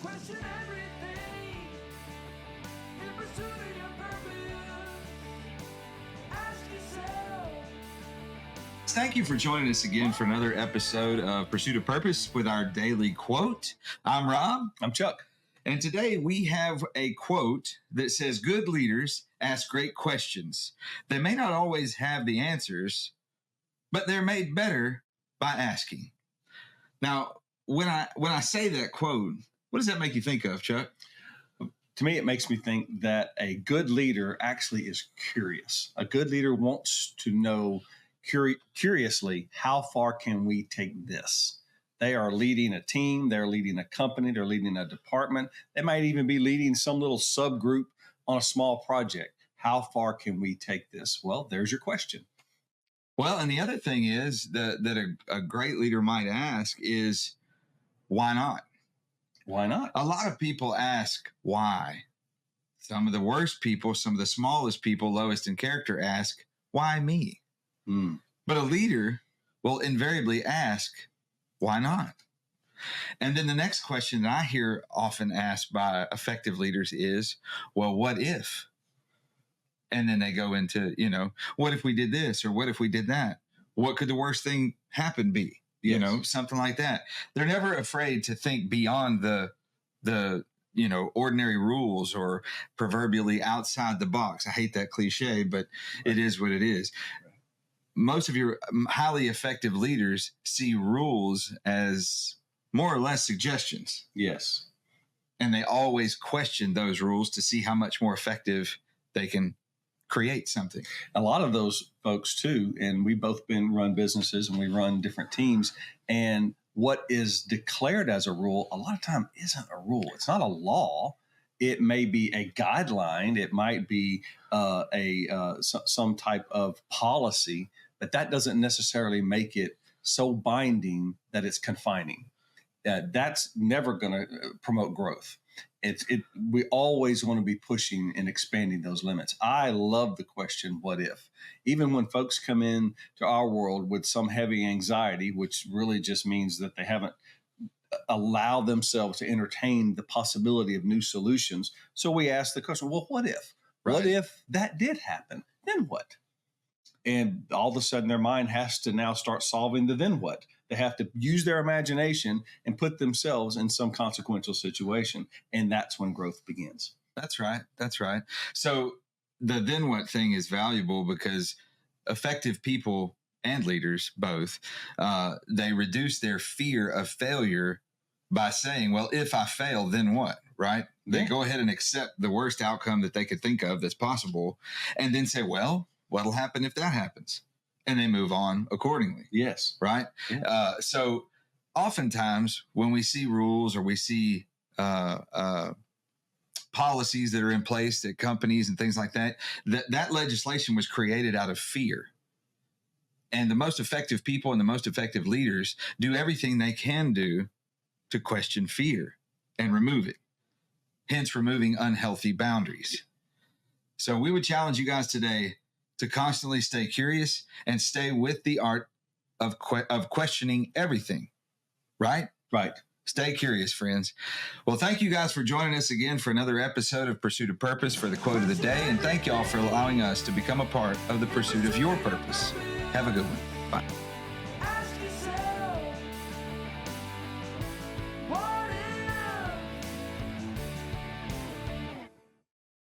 Question everything in pursuit of your purpose. Ask yourself. Thank you for joining us again for another episode of Pursuit of Purpose with our daily quote. I'm Rob. I'm Chuck. And today we have a quote that says, good leaders ask great questions. They may not always have the answers, but they're made better by asking. Now, when I say that quote, what does that make you think of, Chuck? To me, it makes me think that a good leader actually is curious. A good leader wants to know curiously, how far can we take this? They are leading a team, they're leading a company, they're leading a department. They might even be leading some little subgroup on a small project. How far can we take this? Well, there's your question. Well, and the other thing is that a great leader might ask is, why not? Why not? A lot of people ask why. Some of the worst people, some of the smallest people, lowest in character, ask, why me? But a leader will invariably ask, why not? And then the next question that I hear often asked by effective leaders is, well, what if? And then they go into, what if we did this, or what if we did that? What could the worst thing happen be? Something like that. They're never afraid to think beyond the ordinary rules or proverbially outside the box. I hate that cliche, but it is what it is. Most of your highly effective leaders see rules as more or less suggestions. Yes. And they always question those rules to see how much more effective they can create something. A lot of those folks too, and we both run businesses and we run different teams, and what is declared as a rule a lot of time isn't a rule. It's not a law. It may be a guideline. It might be some type of policy, but that doesn't necessarily make it so binding that it's confining. That's never going to promote growth. We always want to be pushing and expanding those limits. I love the question, what if? Even when folks come in to our world with some heavy anxiety, which really just means that they haven't allowed themselves to entertain the possibility of new solutions. So we ask the question, well, what if? Right. What if that did happen? Then what? And all of a sudden their mind has to now start solving the then what. They have to use their imagination and put themselves in some consequential situation. And that's when growth begins. That's right. That's right. So the then what thing is valuable because effective people and leaders both, they reduce their fear of failure by saying, well, if I fail, then what? Right? They go ahead and accept the worst outcome that they could think of that's possible and then say, well, what'll happen if that happens? And they move on accordingly. Yes. Right. Yeah. So oftentimes when we see rules or we see policies that are in place at companies and things like that, that legislation was created out of fear. And the most effective people and the most effective leaders do everything they can do to question fear and remove it, hence removing unhealthy boundaries. So we would challenge you guys today to constantly stay curious and stay with the art of questioning everything, right? Right. Stay curious, friends. Well, thank you guys for joining us again for another episode of Pursuit of Purpose for the quote of the day. And thank y'all for allowing us to become a part of the pursuit of your purpose. Have a good one. Bye.